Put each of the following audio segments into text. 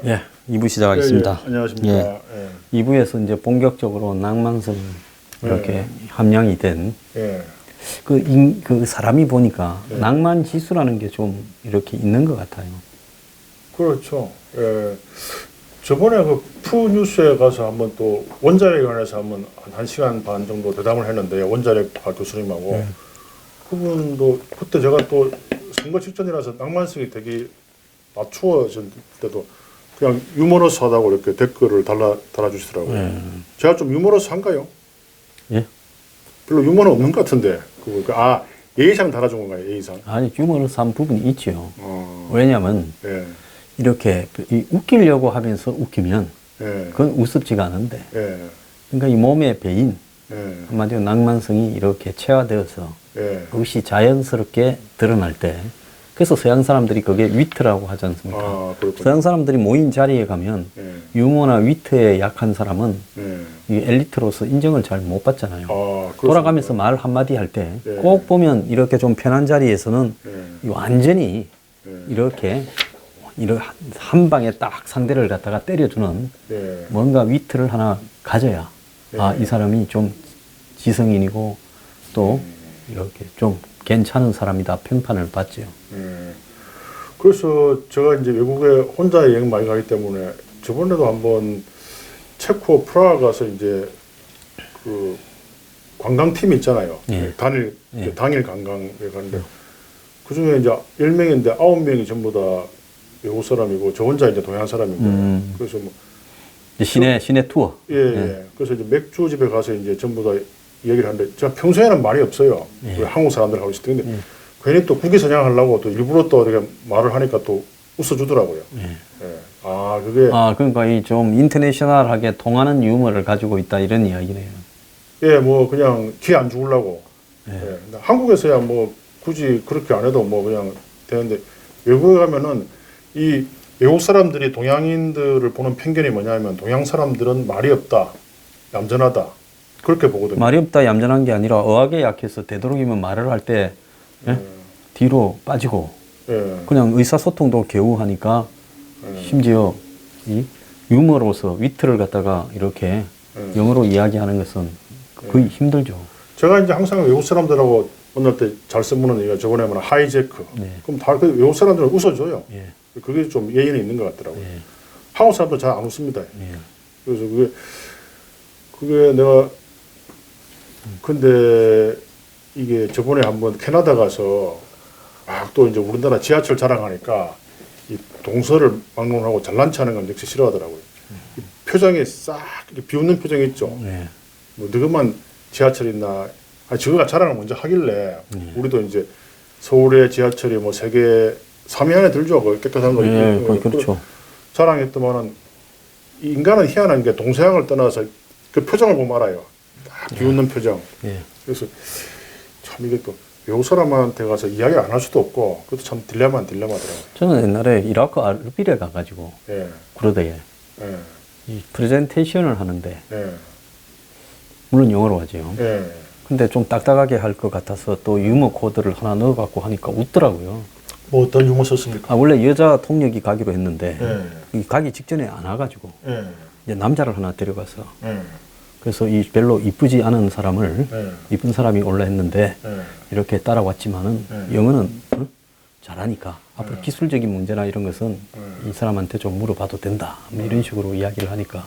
예, 2부 시작하겠습니다. 예, 안녕하십니까. 예, 2부에서 이제 본격적으로 낭만성 이렇게 함량이 된 그 사람이 보니까 낭만 지수라는 게 좀 이렇게 있는 것 같아요. 그렇죠. 예. 저번에 그 푸뉴스에 가서 한번 또 원자력에 관해서 한번 한 1시간 반 정도 대담을 했는데 원자력파 교수님하고 그분도 그때 제가 또 선거 직전이라서 낭만성이 되게 낮추어질 때도 그냥 유머러스하다고 이렇게 댓글을 달아주시더라고요. 제가 좀 유머러스한가요? 예? 별로 유머는 없는 것 같은데. 예의상 달아준 건가요? 예의상? 아니, 유머러스한 부분이 있죠. 왜냐하면 이렇게 웃기려고 하면서 웃기면 그건 우습지가 않은데 그러니까 이 몸의 배인 한마디로 낭만성이 이렇게 체화되어서 그것이 자연스럽게 드러날 때 그래서 서양 사람들이 그게 위트라고 하지 않습니까? 서양 사람들이 모인 자리에 가면 유머나 위트에 약한 사람은 이 엘리트로서 인정을 잘 못 받잖아요. 돌아가면서 말 한마디 할 때 꼭 보면 이렇게 좀 편한 자리에서는 완전히 이렇게 한 방에 딱 상대를 갖다가 때려주는 뭔가 위트를 하나 가져야 이 사람이 좀 지성인이고 또 이렇게 좀 괜찮은 사람이다 평판을 받죠. 그래서 제가 이제 외국에 혼자 여행 많이 가기 때문에 저번에도 한번 체코 프라하 가서 이제 그 관광팀이 있잖아요. 당일 관광에 가는데 그 중에 이제 10명인데 9명이 전부 다 외국 사람이고 저 혼자 이제 동양 사람이고 그래서 뭐 시내 투어. 그래서 이제 맥주집에 가서 이제 전부 다 얘기를 하는데 제가 평소에는 말이 없어요. 한국 사람들하고 있을 때. 근데 괜히 또 국위선양하려고 또 일부러 또 이렇게 말을 하니까 또 웃어주더라고요. 그게. 그러니까 이 좀 인터내셔널하게 통하는 유머를 가지고 있다 이런 이야기네요. 뭐 그냥 기 안 죽으려고. 한국에서야 뭐 굳이 그렇게 안 해도 뭐 그냥 되는데 외국에 가면은 이 외국 사람들이 동양인들을 보는 편견이 뭐냐면 동양 사람들은 말이 없다, 얌전하다. 그렇게 보거든요. 말이 없다 얌전한 게 아니라 어학에 약해서 되도록이면 말을 할 때 뒤로 빠지고 그냥 의사소통도 겨우 하니까 심지어 이 유머로서 위트를 갖다가 이렇게 영어로 이야기하는 것은 거의 힘들죠. 제가 이제 항상 외국 사람들하고 만날 때 잘 쓰는 얘기가 저번에 뭐 하이제크. 그럼 다 그 외국 사람들은 웃어줘요. 그게 좀 예의는 있는 것 같더라고요. 한국 사람들 잘 안 웃습니다. 그래서 그게 내가 근데 이게 저번에 한번 캐나다 가서 또 이제 우리나라 지하철 자랑하니까 이 동서를 막론하고 잘난 체하는 건 역시 싫어하더라고요. 이 표정이 싹 이렇게 비웃는 표정이 있죠. 뭐 너그만 지하철 있나? 저거가 자랑을 먼저 하길래 우리도 이제 서울의 지하철이 뭐 세계 3위 안에 들죠. 그 깨끗한 거. 그렇죠. 자랑했더만은 인간은 희한한 게 동서양을 떠나서 그 표정을 보면 알아요. 비웃는 표정. 그래서 참 이게 또 외국 사람한테 가서 이야기를 안 할 수도 없고 그것도 참 딜레마더라고요. 저는 옛날에 이라크 알빌에 가가지고 구르드에 이 프레젠테이션을 하는데 물론 영어로 하죠. 근데 좀 딱딱하게 할 것 같아서 또 유머 코드를 하나 넣어갖고 하니까 웃더라고요. 뭐 어떤 유머 썼습니까? 원래 여자 통역이 가기로 했는데 가기 직전에 안 와가지고 이제 남자를 하나 데려가서 그래서 이 별로 이쁘지 않은 사람을 이쁜 사람이 올라 했는데 이렇게 따라왔지만은 영어는 잘하니까 앞으로 기술적인 문제나 이런 것은 이 사람한테 좀 물어봐도 된다 이런 식으로 이야기를 하니까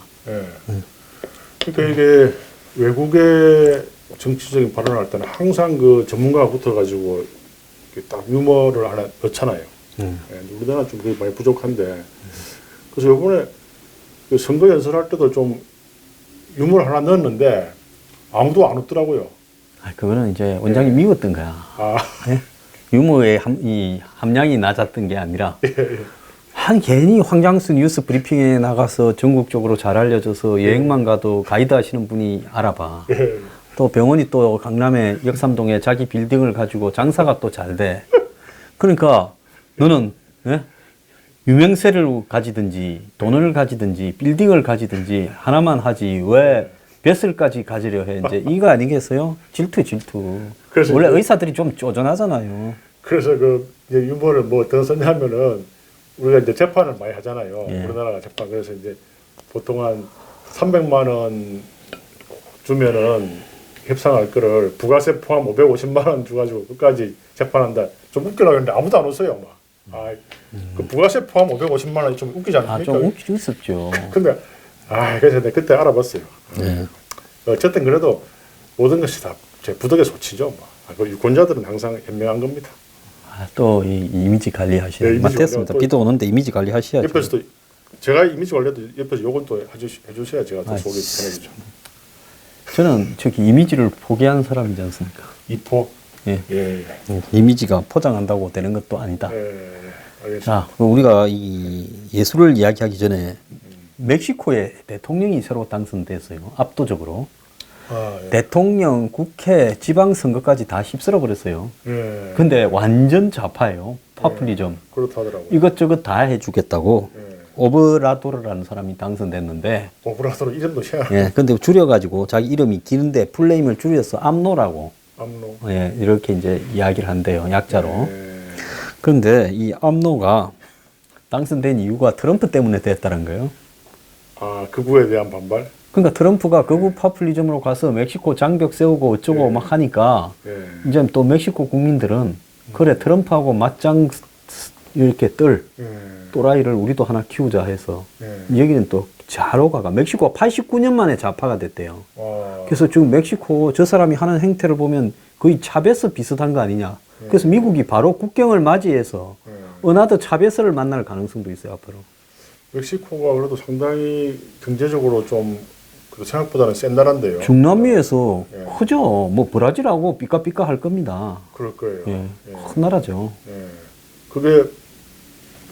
그러니까 이게 외국의 정치적인 발언을 할 때는 항상 그 전문가가 붙어가지고 딱 유머를 하나 넣잖아요. 우리나라는 좀 그게 많이 부족한데 그래서 이번에 그 선거 연설할 때도 좀 유머를 하나 넣었는데 아무도 안 웃더라고요. 그거는 이제 원장이 미웠던 거야. 유머의 이 함량이 낮았던 게 아니라 괜히 황장수 뉴스 브리핑에 나가서 전국적으로 잘 알려져서 여행만 가도 가이드 하시는 분이 알아봐. 또 병원이 또 강남에 역삼동에 자기 빌딩을 가지고 장사가 또 잘 돼. 그러니까 너는 예? 유명세를 가지든지 돈을 가지든지 빌딩을 가지든지 하나만 하지 왜 뱃을까지 가지려 해. 이제 이거 아니겠어요? 질투. 그래서 원래 의사들이 좀 쪼잔하잖아요. 그래서 그 이제 유머를 뭐 어떤 썼냐면은 우리가 이제 재판을 많이 하잖아요. 예. 우리나라가 재판. 그래서 이제 보통 한 300만 원 주면은 협상할 거를 부가세 포함 550만 원 주가지고 끝까지 재판한다. 좀 웃기려고 했는데 아무도 안 웃어요, 막. 그 부가세 포함 550만 원이 좀 웃기지 않습니까? 좀 웃겼었죠. 근데 그래서 내가 그때 알아봤어요. 네. 어쨌든 그래도 모든 것이 다 제 부덕의 소치죠. 뭐. 그 유권자들은 항상 현명한 겁니다. 또 이 이미지 관리하시는. 네, 이미지 맞겠습니다. 관리하고 비도 오는데 이미지 관리하셔야죠. 옆에서 또 제가 이미지 관리도 옆에서 요건 또 해주셔야 제가 또 소개 전해주죠. 저는 저기 이미지를 포기한 사람이지 않습니까? 이포. 예. 예. 이미지가 포장한다고 되는 것도 아니다. 알겠습니다. 자, 우리가 이 예술을 이야기하기 전에 멕시코에 대통령이 새로 당선됐어요. 압도적으로. 예. 대통령, 국회, 지방선거까지 다 휩쓸어 버렸어요. 예. 근데 완전 좌파예요. 파퓰리즘. 그렇다더라고요. 이것저것 다 해주겠다고 예. 오브라도르라는 사람이 당선됐는데, 오브라도르 이름도 희한하네. 예, 근데 줄여가지고 자기 이름이 긴데 풀네임을 줄여서 암노라고, 암로. 예, 이렇게 이제 이야기를 한대요. 약자로. 예. 그런데 이 암노가 당선된 이유가 트럼프 때문에 됐다는 거예요. 그부에 대한 반발? 그러니까 트럼프가 극우 파퓰리즘으로 가서 멕시코 장벽 세우고 어쩌고 막 하니까 예. 이제 또 멕시코 국민들은 그래 트럼프하고 맞짱 이렇게 뜰 예. 또라이를 우리도 하나 키우자 해서 예. 여기는 또 좌로가가 멕시코가 89년 만에 좌파가 됐대요. 와. 그래서 지금 멕시코 저 사람이 하는 행태를 보면 거의 차베스 비슷한 거 아니냐. 그래서 미국이 바로 국경을 맞이해서 어나더 차베스를 만날 가능성도 있어요 앞으로. 멕시코가 그래도 상당히 경제적으로 좀 생각보다는 센 나라인데요. 중남미에서 예. 크죠. 뭐 브라질하고 삐까삐까 할 겁니다. 그럴 거예요. 예. 예. 큰 나라죠. 예. 그게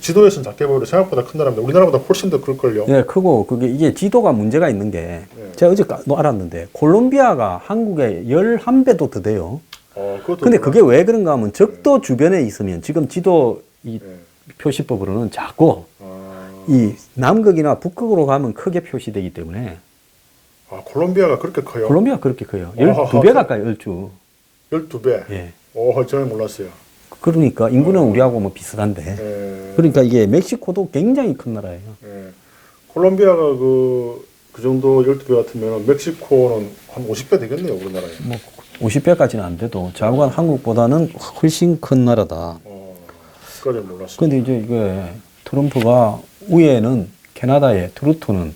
지도에서는 작게 보여도 생각보다 큰 나라입니다. 우리나라보다 훨씬 더 클걸요. 예, 크고 그게 이게 지도가 문제가 있는 게 예. 제가 어제도 알았는데 콜롬비아가 한국에 11배도 더 돼요. 그것도 근데 그게 몰라요. 왜 그런가 하면 적도 주변에 있으면 지금 지도 이 예. 표시법으로는 작고 이 남극이나 북극으로 가면 크게 표시되기 때문에 콜롬비아가 그렇게 커요? 콜롬비아가 그렇게 커요. 12배 가까이 얼추. 12배? 예. 전혀 몰랐어요. 그러니까 인구는 우리하고 뭐 비슷한데. 예. 그러니까 이게 멕시코도 굉장히 큰 나라예요. 예. 콜롬비아가 그 정도 12배 같으면 멕시코는 한 50배 되겠네요, 우리나라에. 뭐 50배까지는 안 돼도 좌우간 한국보다는 훨씬 큰 나라다. 그까지 몰랐어요. 근데 이제 이게 트럼프가 위에는 캐나다의 트루토는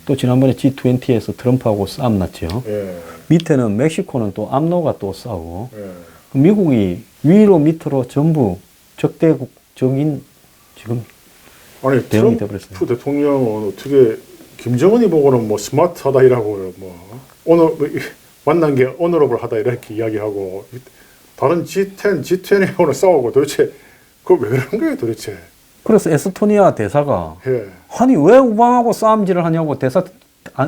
또 지난번에 G20에서 트럼프하고 싸움 났죠. 예. 밑에는 멕시코는 또 암노가 또 싸우고 예. 미국이 위로 밑으로 전부 적대국적인 지금 아니 대응이 트럼프 돼버렸어요. 대통령은 어떻게 김정은이 보고는 뭐 스마트하다 이라고 뭐 오늘 만난 게 오너러블하다 이렇게 이야기하고 다른 G10, G20하고는 싸우고 도대체 그거 왜 그런 거예요 도대체? 그래서 에스토니아 대사가 예. 아니 왜 우방하고 싸움질을 하냐고 대사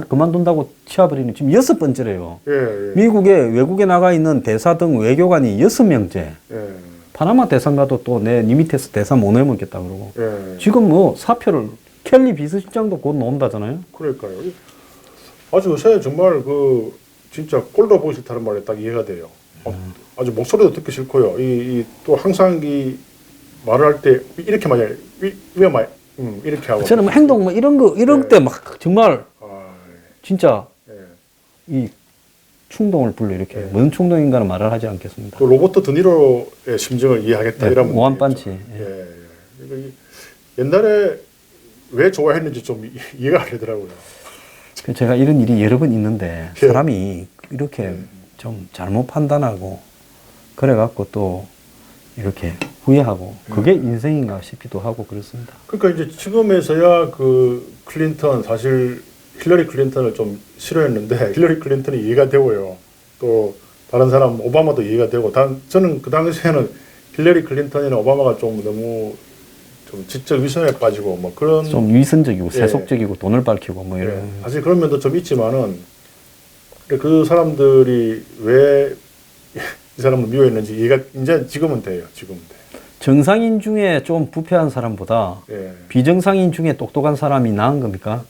그만둔다고 치아버리는 지금 6번째래요. 예. 미국에 외국에 나가 있는 대사 등 외교관이 6명째. 예. 파나마 대사인가도 또 내 니미테스 대사 못 내먹겠다 그러고. 예. 지금 뭐 사표를 켈리 비서실장도 곧 나온다잖아요. 그러니까요. 아주 요새 정말 그 진짜 꼴도 보기 싫다는 말이 딱 이해가 돼요. 아주 목소리도 듣기 싫고요. 이 또 항상 이 말을 할 때 이렇게 말해요. 위험해. 이렇게 하고. 저는 뭐 행동 뭐 이런 거 이럴 네. 때 막 정말 진짜 예. 이 충동을 불러 이렇게 네. 무슨 충동인가는 말을 하지 않겠습니다. 또 로버트 드니로의 심정을 이해하겠다 네, 이러면 오한반치. 되겠죠. 예. 그러니까 옛날에 왜 좋아했는지 좀 이해가 안 되더라고요. 제가 이런 일이 여러 번 있는데 예. 사람이 이렇게 좀 잘못 판단하고 그래갖고 또 이렇게 후회하고 그게 인생인가 싶기도 하고 그렇습니다. 그러니까 이제 지금에서야 그 클린턴 사실 힐러리 클린턴을 좀 싫어했는데 힐러리 클린턴이 이해가 되고요. 또 다른 사람 오바마도 이해가 되고 저는 그 당시에는 힐러리 클린턴이나 오바마가 좀 너무 좀 지적 위선에 빠지고 뭐 그런 좀 위선적이고 예. 세속적이고 돈을 밝히고 뭐 이런. 사실 그런 면도 좀 있지만은 그 사람들이 왜 이 사람을 미워했는지 이해가 이제 지금은 돼요. 지금은 돼. 정상인 중에 좀 부패한 사람보다 예. 비정상인 중에 똑똑한 사람이 나은 겁니까?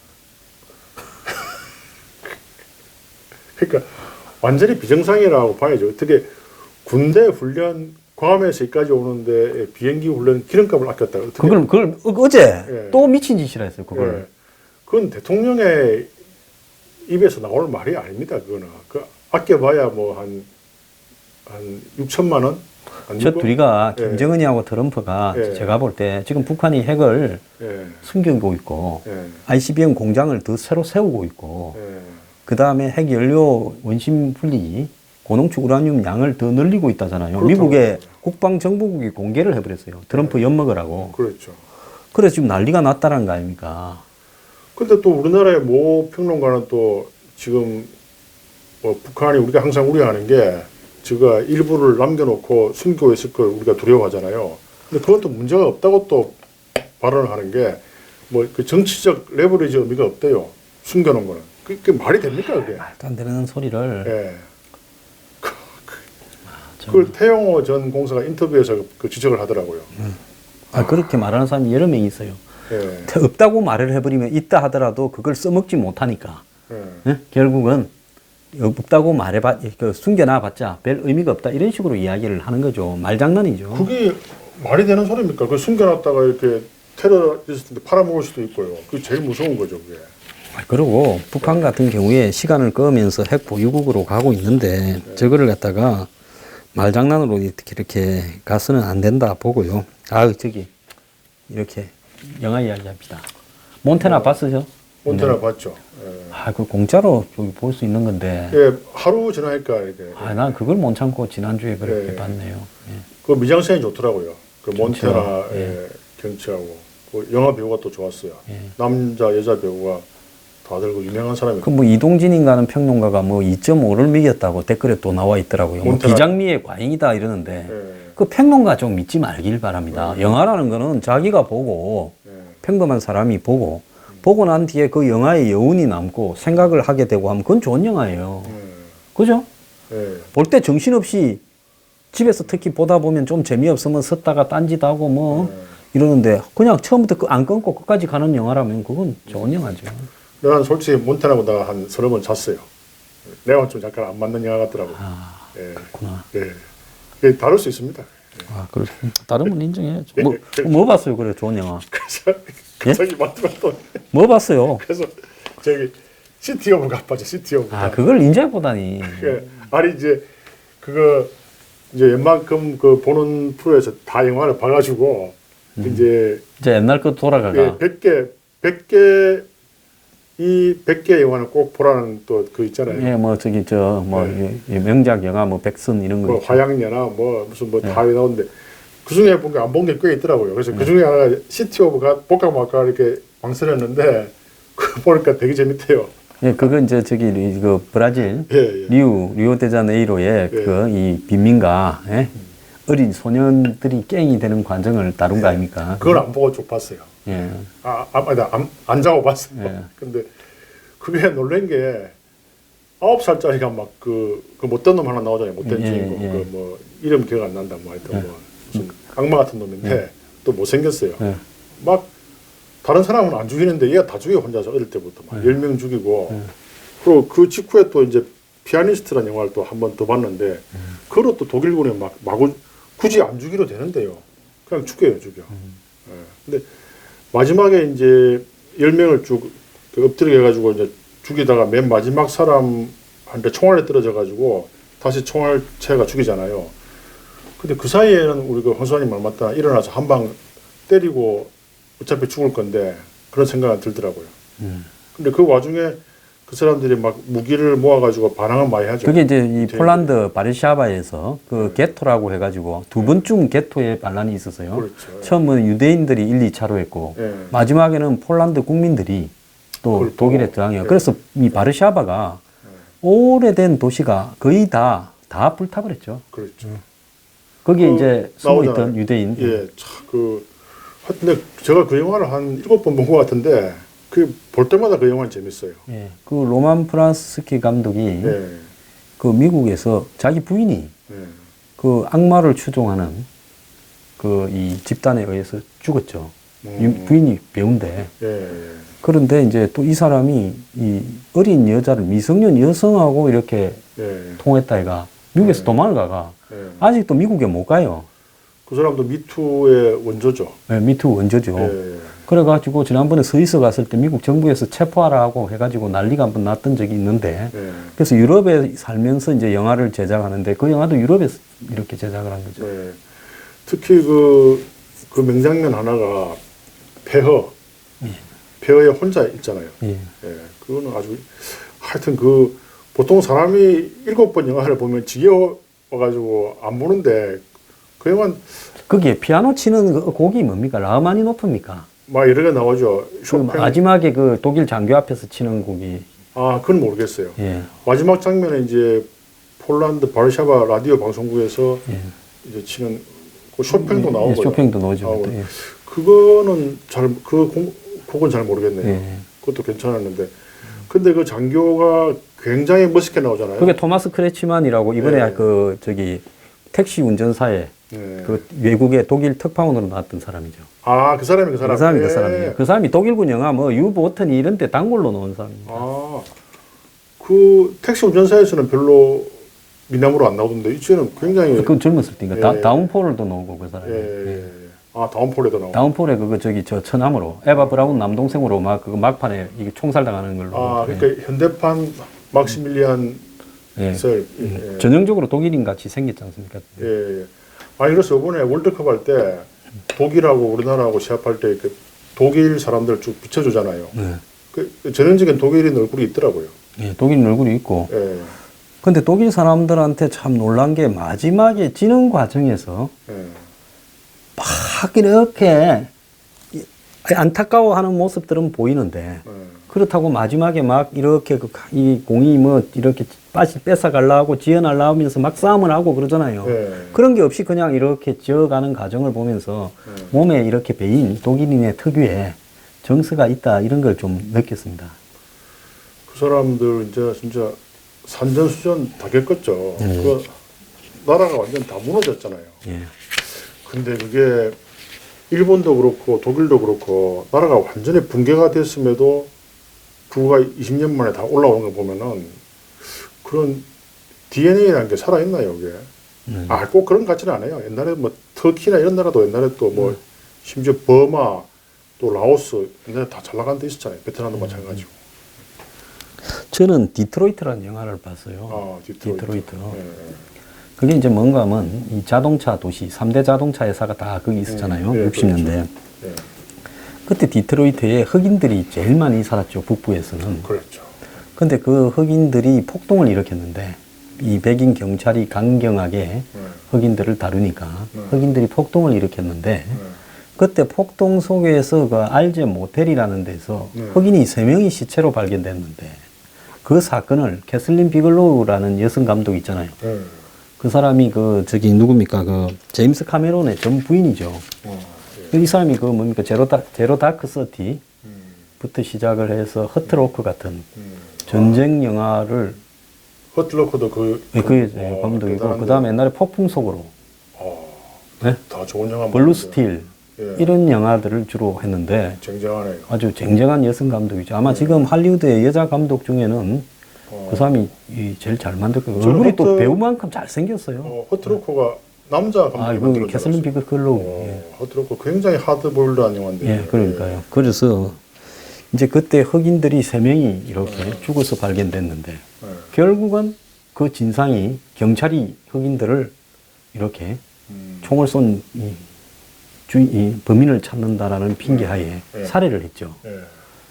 그러니까 완전히 비정상이라고 봐야죠. 어떻게 군대 훈련 괌에서 여기까지 오는데 비행기 훈련 기름값을 아꼈다. 어떻게? 그걸 어제 예. 또 미친 짓이라 했어요. 그걸. 예. 그건 대통령의 입에서 나올 말이 아닙니다. 그거는 그 아껴봐야 뭐 한 6천만 원. 저 둘이가 예. 김정은이하고 트럼프가 예. 제가 볼 때 지금 북한이 핵을 예. 숨기고 있고 예. ICBM 공장을 더 새로 세우고 있고 예. 그 다음에 핵 연료 원심 분리 고농축 우라늄 양을 더 늘리고 있다잖아요. 그렇다고 미국의 그러죠. 국방정보국이 공개를 해버렸어요. 트럼프 엿먹으라고. 그렇죠. 그래서 지금 난리가 났다는 거 아닙니까? 근데 또 우리나라의 모 평론가는 또 지금 뭐 북한이 우리가 항상 우려하는 게 제가 일부를 남겨놓고 숨기고 있을 걸 우리가 두려워하잖아요. 근데 그건 또 문제가 없다고 또 발언을 하는 게 뭐 그 정치적 레버리지 의미가 없대요. 숨겨놓은 거는. 그게 말이 됩니까 그게? 말도 안 되는 소리를. 예. 정말. 그걸 태영호 전 공사가 인터뷰에서 그 지적을 하더라고요. 그렇게 말하는 사람이 여러 명 있어요. 예. 없다고 말을 해버리면 있다 하더라도 그걸 써먹지 못하니까. 예. 예? 결국은 없다고 숨겨놔봤자 별 의미가 없다 이런 식으로 이야기를 하는 거죠. 말장난이죠. 그게 말이 되는 소리입니까? 그 숨겨놨다가 이렇게 테러리스트한테 팔아먹을 수도 있고요. 그게 제일 무서운 거죠, 그게. 그리고 북한 같은 경우에 시간을 끌면서 핵 보유국으로 가고 있는데 저거를 갖다가 말장난으로 이렇게 가서는 안 된다 보고요. 저기 이렇게 영화 이야기합시다. 몬테나 봤으죠? 몬테나 네. 봤죠. 예. 그 공짜로 저기 볼 수 있는 건데. 예, 하루 지나니까 이렇게. 난 그걸 못 참고 지난주에 그렇게 예. 봤네요. 예. 그 미장센이 좋더라고요. 그 몬테나 예. 예. 경치하고 그 영화 배우가 또 좋았어요. 예. 남자 여자 배우가 다들 그 유명한 사람이. 그 뭐 이동진인가는 평론가가 뭐 2.5를 매겼다고 댓글에 또 나와 있더라고요. 뭐 몬테나. 비장미의 과잉이다 이러는데 예. 그 평론가 좀 믿지 말길 바랍니다. 영화라는 거는 자기가 보고 예. 평범한 사람이 보고 난 뒤에 그 영화의 여운이 남고 생각을 하게 되고 하면 그건 좋은 영화예요. 그죠? 예. 볼 때 정신없이 집에서 특히 보다 보면 좀 재미없으면 섰다가 딴짓하고 뭐 이러는데 그냥 처음부터 안 끊고 끝까지 가는 영화라면 그건 좋은 영화죠. 내가 솔직히 몬테나 보다가 한 30번 잤어요. 내가 좀 약간 안 맞는 영화 같더라고요. 예. 그렇구나. 예. 그게 다를 수 있습니다. 그래. 다른 분 인정해야죠. 뭐 봤어요? 그래, 좋은 영화. 그래서 예? 갑자기 맞더라고. 뭐 봤어요? 그래서 저기 시티 오브 갓바죠. 시티 오브 갓. 그걸 인제 보다니. 예. 아니 이제 그거 이제 웬만큼 그 보는 프로에서 다 영화를 봐가지고 이제 옛날 거 돌아가가. 예, 100개 이 100개 영화는 꼭 보라는 또 그 있잖아요. 예, 뭐 저기 명작 영화 뭐 백선 이런 거. 뭐 있죠. 화양연화 뭐 무슨 뭐 다 나오는데 그 중에 본 게 안 본 게 꽤 있더라고요. 그래서 그 중에 하나가 시티 오브 갓 볼까 말까 이렇게 망설였는데 그거 보니까 되게 재밌대요. 예, 그거 이제 저기 그 브라질 예, 예. 리오데자네이로의 예. 그 이 빈민가 어린 소년들이 깽이 되는 과정을 다룬 거 아닙니까? 그걸 안 보고 쭉 봤어요. 예. 안 자고 봤어요. 예. 근데 그게 놀란 게 9살짜리가 막 그 못된 놈 하나 나오잖아요. 못된 예, 주인공. 예. 그 뭐 이름 기억 안 난다. 뭐 하여튼 뭐 무슨 악마 같은 놈인데 또 못생겼어요. 예. 막 다른 사람은 안 죽이는데 얘가 다 죽여 혼자서 어릴 때부터 막 10명 죽이고 그리고 그 직후에 또 이제 피아니스트라는 영화를 또 한 번 더 봤는데 그걸 또 독일군에 막 마구 굳이 안 죽이려 되는데요. 그냥 죽여요, 죽여. 예. 근데 마지막에 이제 10명을 쭉 엎드리게 해가지고 이제 죽이다가 맨 마지막 사람한테 총알에 떨어져가지고 다시 총알체가 죽이잖아요. 근데 그 사이에는 우리 그 황수아님 말 맞다 일어나서 한 방 때리고 어차피 죽을 건데 그런 생각이 들더라고요. 근데 그 와중에 그 사람들이 막 무기를 모아가지고 반항을 많이 하죠. 그게 이제 이 폴란드 바르샤바에서 그 게토라고 해가지고 두 번쯤 게토에 반란이 있었어요. 그렇죠. 처음은 유대인들이 1, 2차로 했고 예. 마지막에는 폴란드 국민들이 또 그걸 독일에 또, 저항해요. 예. 그래서 이 바르샤바가 오래된 도시가 거의 다 불타버렸죠. 그렇죠. 거기에 그 이제 숨어있던 나오잖아요. 유대인. 예, 참 근데 제가 그 영화를 한 7번 본 것 같은데 그 볼 때마다 그 영화는 재밌어요. 예. 그 로만 프란스키 감독이 예. 그 미국에서 자기 부인이 예. 그 악마를 추종하는 그 이 집단에 의해서 죽었죠. 부인이 배우인데. 예. 그런데 이제 또 이 사람이 이 어린 여자를 미성년 여성하고 이렇게 예. 통했다 해가 미국에서 도망을 가가 예. 아직도 미국에 못 가요. 그 사람도 미투의 원조죠. 예, 미투 원조죠. 예. 그래가지고 지난번에 스위스 갔을 때 미국 정부에서 체포하라고 해가지고 난리가 한번 났던 적이 있는데 예. 그래서 유럽에 살면서 이제 영화를 제작하는데 그 영화도 유럽에서 이렇게 제작을 한 거죠. 예. 특히 그 명장면 하나가 폐허. 폐허에 혼자 있잖아요. 예. 예. 그거는 아주 하여튼 보통 사람이 7번 영화를 보면 지겨워가지고 안 보는데 그 영화는 거기에 피아노 치는 그 곡이 뭡니까? 라흐마니노프입니까? 막 여러 개 나오죠. 그 쇼팽. 마지막에 그 독일 장교 앞에서 치는 곡이 아, 그건 모르겠어요. 예. 마지막 장면에 이제 폴란드 바르샤바 라디오 방송국에서 예. 이제 치는 그 쇼팽도 예, 나오고 쇼팽도 나오죠. 나오고. 예. 그거는 곡은 잘 모르겠네요. 예. 그것도 괜찮았는데 근데 그 장교가 굉장히 멋있게 나오잖아요. 그게 토마스 크레치만이라고 이번에 예. 그 저기 택시 운전사에 예. 그 외국의 독일 특파원으로 나왔던 사람이죠. 아, 그 사람이 그 사람. 그 사람이 예. 그 사람이에요. 그 사람이 독일군 영화 뭐 유보트니 이런 데 단골로 나온 사람입니다. 아, 그 택시 운전사에서는 별로 미남으로 안 나오던데 이쪽에는 굉장히 그 젊었을 때니까 예. 다운폴도 나오고 그 사람이. 예. 아, 다운폴에도 나오고. 다운폴에 그거 저기 저 처남으로 에바 브라운 남동생으로 막 그거 막판에 이게 총살 당하는 걸로. 아, 그러니까 현대판 막시밀리안 예. 설. 예. 전형적으로 독일인 같이 생겼지 않습니까? 예. 아니 그래서 이번에 월드컵 할 때 독일하고 우리나라하고 시합할 때 그 독일 사람들 쭉 비춰주잖아요. 네. 그 전형적인 독일인 얼굴이 있더라고요. 예, 독일 얼굴이 있고. 예. 근데 독일 사람들한테 참 놀란 게 마지막에 지는 과정에서 예. 막 이렇게 안타까워하는 모습들은 보이는데 예. 그렇다고 마지막에 막 이렇게 이 공이 뭐 이렇게 뺏어가려고 지어내려고 하면서 막 싸움을 하고 그러잖아요. 예. 그런 게 없이 그냥 이렇게 지어가는 과정을 보면서 몸에 이렇게 배인 독일인의 특유의 정서가 있다 이런 걸 좀 느꼈습니다. 그 사람들 이제 진짜 산전수전 다 겪었죠. 그 나라가 완전 다 무너졌잖아요. 예. 근데 그게 일본도 그렇고 독일도 그렇고 나라가 완전히 붕괴가 됐음에도 그거가 20년 만에 다 올라오는 거 보면은 그런 DNA라는 게 살아있나요, 이게? 아, 꼭 그런 것 같지는 않아요. 옛날에 뭐 터키나 이런 나라도 옛날에 또 뭐 심지어 버마 또 라오스 옛날에 다 잘 나간 데 있었잖아요. 베트남도 마찬가지고. 저는 디트로이트라는 영화를 봤어요. 아, 디트로이트. 예. 그게 이제 뭔가 하면 이 자동차 도시, 3대 자동차 회사가 다 거기 있었잖아요. 예, 60년대. 그렇죠. 예. 그때 디트로이트에 흑인들이 제일 많이 살았죠. 북부에서는. 그렇죠. 근데 그 흑인들이 폭동을 일으켰는데 이 백인 경찰이 강경하게 흑인들을 다루니까 흑인들이 폭동을 일으켰는데 그때 폭동 속에서 그 알제 모텔이라는 데서 흑인이 3명이 시체로 발견됐는데 그 사건을 캐슬린 비글로우라는 여성 감독 있잖아요. 그 사람이 그 저기 누굽니까 그 제임스 카메론의 전 부인이죠. 이 사람이 그 뭡니까 제로 다크 서티부터 시작을 해서 허트로크 같은 전쟁 영화를 허틀로커도 감독이고 그 다음에 옛날에 폭풍 속으로 네? 다 좋은 영화 블루 스틸 예. 이런 영화들을 주로 했는데 쟁쟁하네요. 아주 쟁쟁한 여성 감독이죠. 아마 지금 할리우드의 여자 감독 중에는 그 사람이 제일 잘 만들고 얼굴이 또 배우만큼 잘 생겼어요. 허트로커가 남자 감독이 이거 캐슬린 비글로우. 허트로커 굉장히 하드보일드한 영화인데. 예, 그러니까요. 그래서 이제 그때 흑인들이 3명이 이렇게 죽어서 발견됐는데 결국은 그 진상이 경찰이 흑인들을 이렇게 총을 쏜 이 범인을 찾는다라는 핑계하에 살해를 했죠.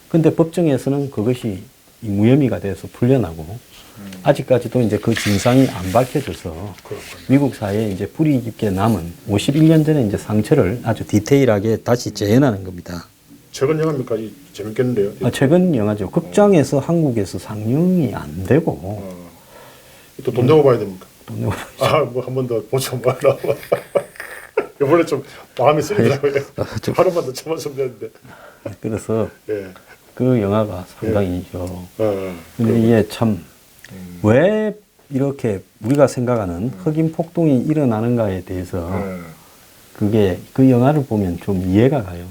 근데 법정에서는 그것이 무혐의가 돼서 풀려나고 아직까지도 이제 그 진상이 안 밝혀져서 미국 사회에 이제 뿌리 깊게 남은 51년 전에 이제 상처를 아주 디테일하게 다시 재현하는 겁니다. 최근 영화입니까? 재밌겠는데요? 최근 영화죠. 극장에서 한국에서 상영이 안 되고 또 돈 내고 봐야 됩니까? 돈 내고 뭐 한 번 더 보죠 말라. 이번에 좀 마음이 쓰리더라고요. 하루만 더 참았으면 되는데. 그래서 예. 그 영화가 상당히죠. 근데 이게 참, 왜 이렇게 우리가 생각하는 흑인 폭동이 일어나는가에 대해서 그게 그 영화를 보면 좀 이해가 가요.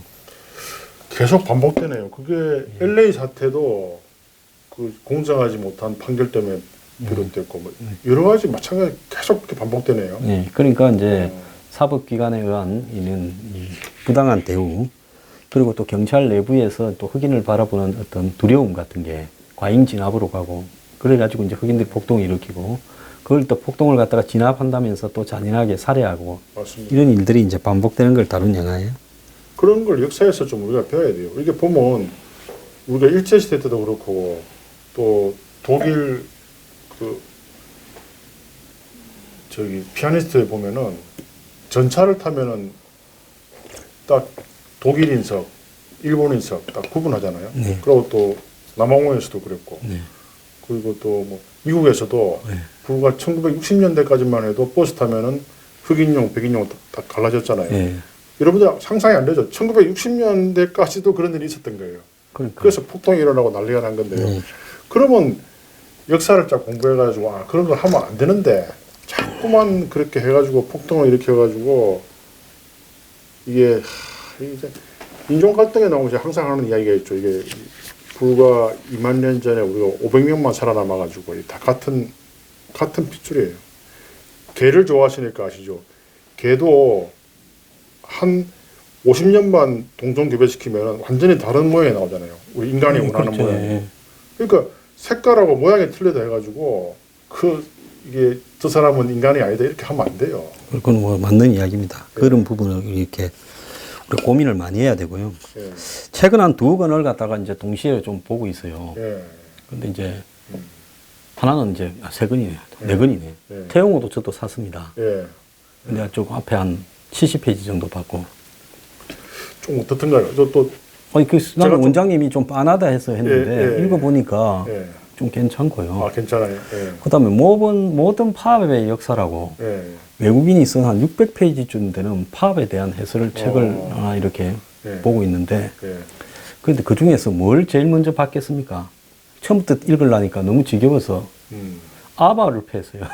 계속 반복되네요. 그게 LA 사태도 그 공정하지 못한 판결 때문에 비롯됐고 뭐 여러 가지 마찬가지 계속 이렇게 반복되네요. 네, 그러니까 이제 사법기관에 의한 이는 이 부당한 대우 그리고 또 경찰 내부에서 또 흑인을 바라보는 어떤 두려움 같은 게 과잉 진압으로 가고 그래가지고 이제 흑인들이 폭동을 일으키고 그걸 또 폭동을 갖다가 진압한다면서 또 잔인하게 살해하고 맞습니다. 이런 일들이 이제 반복되는 걸 다룬 영화예요. 그런 걸 역사에서 좀 우리가 배워야 돼요. 이게 보면 우리가 일제시대 때도 그렇고 또 독일 그 저기 피아니스트에 보면은 전차를 타면은 딱 독일인석, 일본인석 딱 구분하잖아요. 네. 그리고 또 남아공에서도 그랬고 네. 그리고 또 뭐 미국에서도 네. 불과 1960년대까지만 해도 버스 타면은 흑인용, 백인용 딱 갈라졌잖아요. 네. 여러분들 상상이 안 되죠. 1960년대까지도 그런 일이 있었던 거예요. 그러니까. 그래서 폭동이 일어나고 난리가 난 건데요. 네. 그러면 역사를 쫙 공부해가지고 아 그런 걸 하면 안 되는데 자꾸만 그렇게 해가지고 폭동을 일으켜가지고 이게 이제 인종 갈등에 나오면 제가 항상 하는 이야기가 있죠. 이게 불과 2만 년 전에 우리가 500명만 살아남아가지고 다 같은 핏줄이에요. 개를 좋아하시니까 아시죠? 개도 한 50년만 동종 교배시키면 완전히 다른 모양이 나오잖아요. 우리 인간이 원하는 그렇죠. 모양이. 그러니까 색깔하고 모양이 틀리다 해가지고 이게 저 사람은 인간이 아니다 이렇게 하면 안 돼요. 그건 뭐 맞는 이야기입니다. 그런 부분을 이렇게 우리 고민을 많이 해야 되고요. 예. 최근 한 2권을 갖다가 이제 동시에 좀 보고 있어요. 예. 근데 이제 하나는 이제 3권이네, 4권이네. 예. 태영호도 저도 샀습니다. 예. 근데 조금 앞에 한 70페이지 정도 봤고. 좀 어떻든가요? 저또 아니 그 제가 나는 좀- 원장님이 좀 빤하다 해서 했는데 예, 예, 읽어보니까 예. 좀 괜찮고요. 아 괜찮아요. 예. 그다음에 모던 파업의 역사라고 예. 외국인이 쓴 한 600페이지쯤 되는 파업에 대한 해설 책을 하나 이렇게 예. 보고 있는데 예. 그런데 그 중에서 뭘 제일 먼저 받겠습니까? 처음부터 읽으려니까 너무 지겨워서 아바를 뺐어요.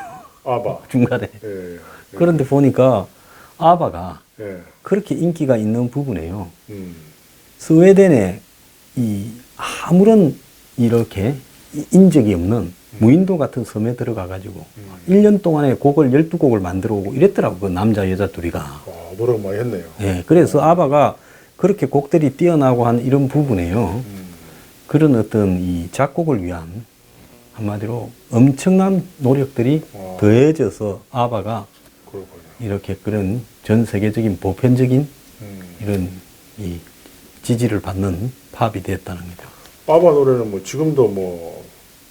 아바. 중간에. 예. 그런데 보니까 아바가 예. 그렇게 인기가 있는 부분이에요. 음. 스웨덴에 이 아무런 이렇게 인적이 없는 무인도 같은 섬에 들어가 가지고 1년 동안에 곡을 12곡을 만들어 오고 이랬더라고. 그 남자 여자 둘이가. 와, 노력 많이 했네요. 예. 그래서 아바가 그렇게 곡들이 뛰어나고 한 이런 부분에요. 그런 어떤 이 작곡을 위한 한마디로 엄청난 노력들이 와. 더해져서 아바가 그렇군요. 이렇게 그런 전 세계적인 보편적인 음. 이런 이 지지를 받는 팝이 됐다는 거죠. 아바 노래는 뭐 지금도 뭐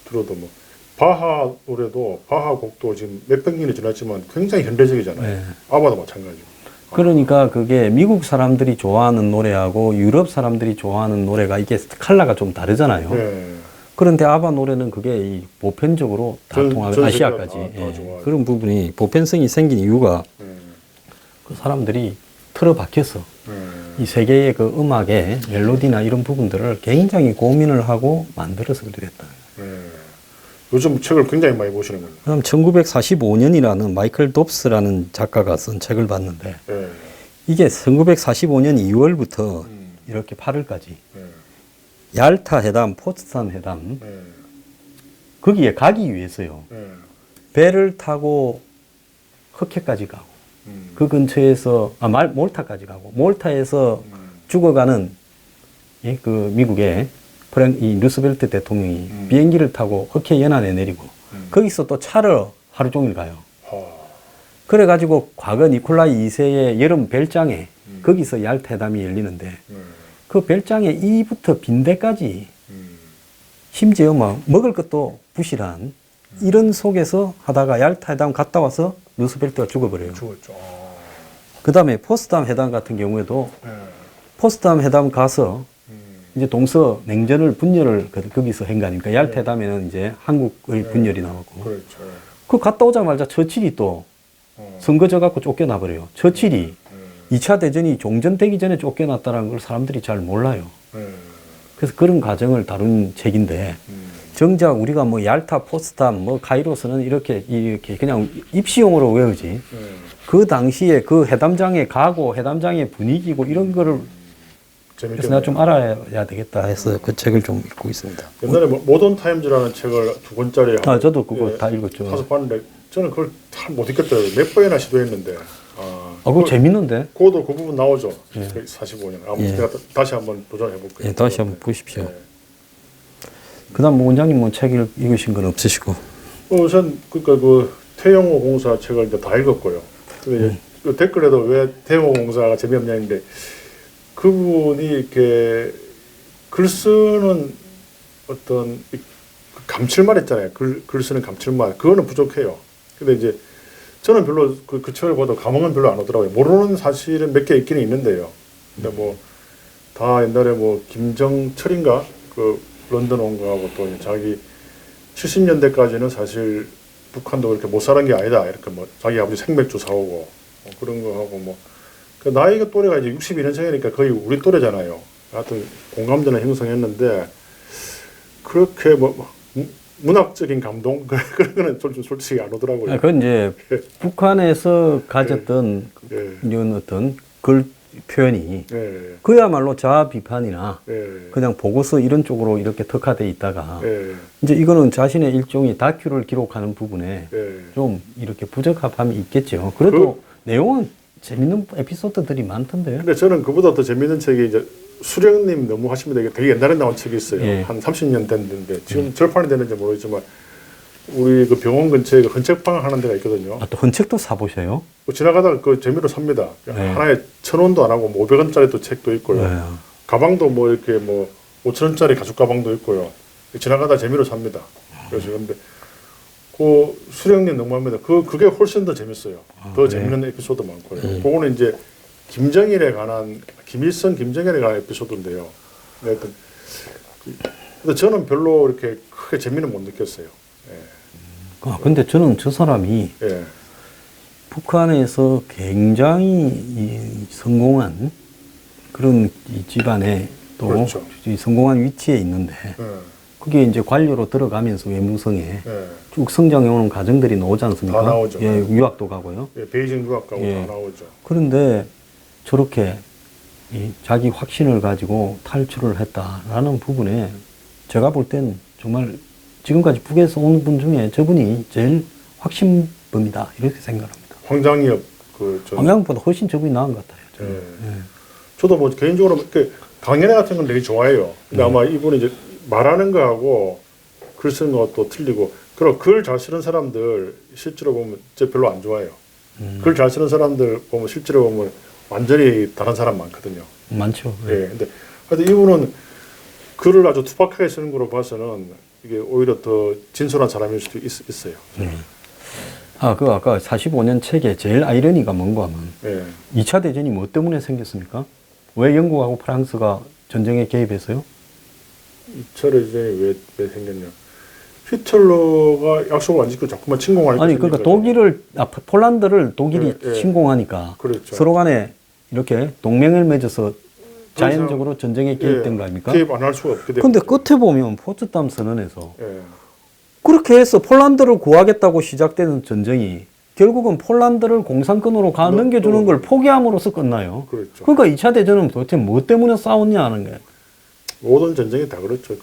들어도 뭐 바하 노래도 바하 곡도 지금 몇백 년이 지났지만 굉장히 현대적이잖아요. 네. 아바도 마찬가지고. 그러니까 그게 미국 사람들이 좋아하는 노래하고 유럽 사람들이 좋아하는 노래가 이게 컬러가 좀 다르잖아요. 네. 그런데 아바 노래는 그게 이 보편적으로 다 통하고 전 아시아까지 세계가 다 좋아하죠. 그런 부분이 보편성이 생긴 이유가 네. 그 사람들이 틀어박혀서 네. 이 세계의 그 음악의 멜로디나 이런 부분들을 굉장히 고민을 하고 만들어서 그랬다. 네. 요즘 책을 굉장히 많이 보시는군요. 그다음 1945년이라는 마이클 dobs라는 작가가 쓴 책을 봤는데 네. 이게 1945년 2월부터 이렇게 8월까지 네. 얄타 회담, 포츠담 회담 네. 거기에 가기 위해서요. 네. 배를 타고 흑해까지 가고 그 근처에서 몰타까지 가고 몰타에서 죽어가는 예, 그 미국의 이 루스벨트 대통령이 비행기를 타고 흑해 연안에 내리고 거기서 또 차를 하루 종일 가요. 그래가지고 과거 니콜라이 2세의 여름 벨장에 거기서 얄타 회담이 열리는데 그 벨장에 이부터 빈대까지 심지어 뭐 먹을 것도 부실한 이런 속에서 하다가 얄타 회담 갔다 와서 루스벨트가 죽어버려요. 죽었죠. 그 다음에 포스담 회담 같은 경우에도 네. 포스담 회담 가서 이제 동서 냉전을 분열을 거기서 한 거 아닙니까? 얄타 회담에는 이제 한국의 분열이 나왔고. 그렇죠. 그 갔다 오자마자 처칠이 또 선거 져갖고 쫓겨나버려요. 처칠이 2차 대전이 종전되기 전에 쫓겨났다는 걸 사람들이 잘 몰라요. 네. 그래서 그런 과정을 다룬 책인데 정작 우리가 뭐 얄타, 포츠담, 뭐 카이로스는 이렇게 그냥 입시용으로 외우지. 그 당시에 그 회담장의 각오, 회담장의 분위기고 이런 거를 그래서 내가 좀 알아야 되겠다 해서 그 책을 좀 읽고 있습니다. 옛날에 뭐 모던 타임즈라는 책을 2권짜리 저도 그거 다 읽었죠. 사서 봤는데 저는 그걸 잘 못 읽겠더라고요. 몇 번이나 시도했는데. 그거 재밌는데? 그것도 그 부분 나오죠. 45년. 아무튼 제가 다시 한번 도전해 볼게요. 다시 한번 보십시오. 그다음 뭐 원장님 뭐 책 읽으신 건 없으시고? 우선 그러니까 그 태영호 공사 책을 이제 다 읽었고요. 근데 그 댓글에도 왜 태영호 공사가 재미없냐는데 그분이 이렇게 글 쓰는 어떤 감칠맛 있잖아요. 글 쓰는 감칠맛 그거는 부족해요. 근데 이제 저는 별로 그 책을 봐도 감흥은 별로 안 오더라고요. 모르는 사실은 몇 개 있기는 있는데요. 근데 뭐 다 옛날에 뭐 김정철인가 그 런던 온 거하고 또 자기 70년대까지는 사실 북한도 그렇게 못 살은 게 아니다. 이렇게 뭐 자기 아버지 생맥주 사오고 뭐 그런 거 하고 뭐 그 나이가 또래가 이제 62년생이니까 거의 우리 또래잖아요. 하여튼 공감대는 형성했는데 그렇게 뭐 문학적인 감동 그런 거는 솔직히 안 오더라고요. 그건 이제 북한에서 가졌던 이런 어떤 글 표현이 그야말로 자아 비판이나 그냥 보고서 이런 쪽으로 이렇게 특화돼 있다가 이제 이거는 자신의 일종의 다큐를 기록하는 부분에 좀 이렇게 부적합함이 있겠죠. 그래도 내용은 재밌는 에피소드들이 많던데요. 근데 저는 그보다 더 재밌는 책이 이제 수령님 너무 하시면 되게 옛날에 나온 책이 있어요. 한 30년 됐는데 지금 절판이 되는지 모르겠지만 우리 그 병원 근처에 그 헌책방 하는 데가 있거든요. 또 헌책도 사보셔요? 지나가다가 그 재미로 삽니다. 하나에 1,000원도 안 하고 뭐 500원짜리 또 책도 있고요. 가방도 뭐 이렇게 뭐 5,000원짜리 가죽 가방도 있고요. 지나가다 재미로 삽니다. 그래서 근데 그 수령님 너무합니다. 그게 훨씬 더 재밌어요. 더 재밌는 에피소드 많고요. 그거는 이제 김정일에 관한 김일성 김정일에 관한 에피소드인데요. 하여튼 근데 저는 별로 이렇게 크게 재미는 못 느꼈어요. 근데 저는 저 사람이 북한에서 굉장히 성공한 그런 이 집안에 또 그렇죠. 성공한 위치에 있는데 그게 이제 관료로 들어가면서 외무성에 쭉 성장해 오는 과정들이 나오지 않습니까? 다 나오죠. 유학도 가고요. 베이징 유학 가고 다 나오죠. 그런데 저렇게 자기 확신을 가지고 탈출을 했다라는 부분에 제가 볼 땐 정말 지금까지 북에서 온 분 중에 저분이 제일 확신범이다 이렇게 생각합니다. 황장엽 황장엽보다 훨씬 저분이 나은 것 같아요. 저도 뭐 개인적으로 강연회 같은 건 되게 좋아해요. 근데 아마 이분이 이제 말하는 거하고 글 쓰는 것도 틀리고 그리고 글 잘 쓰는 사람들 실제로 보면 저 별로 안 좋아해요. 글 잘 쓰는 사람들 보면 실제로 보면 완전히 다른 사람 많거든요. 많죠. 근데 하여튼 이분은 글을 아주 투박하게 쓰는 거로 봐서는 이게 오히려 더 진솔한 사람일 수도 있어요. 그 아까 45년 책에 제일 아이러니가 뭔가 하면 2차 대전이 뭐 때문에 생겼습니까? 왜 영국하고 프랑스가 전쟁에 개입했어요? 2차 대전이 왜 생겼냐? 히틀러가 약속을 안 지키고 자꾸만 침공하니까. 아니 그러니까 폴란드를 독일이 침공하니까 그렇죠. 서로 간에 이렇게 동맹을 맺어서 자연적으로 전쟁에 개입된 거 아닙니까? 개입 안 할 수가 없게 근데 끝에 보면 포츠담 선언에서 그렇게 해서 폴란드를 구하겠다고 시작되는 전쟁이 결국은 폴란드를 공산권으로 넘겨주는 걸 포기함으로써 끝나요. 그렇죠. 그러니까 2차 대전은 도대체 뭐 때문에 싸웠냐는 게. 모든 전쟁이 다 그렇죠.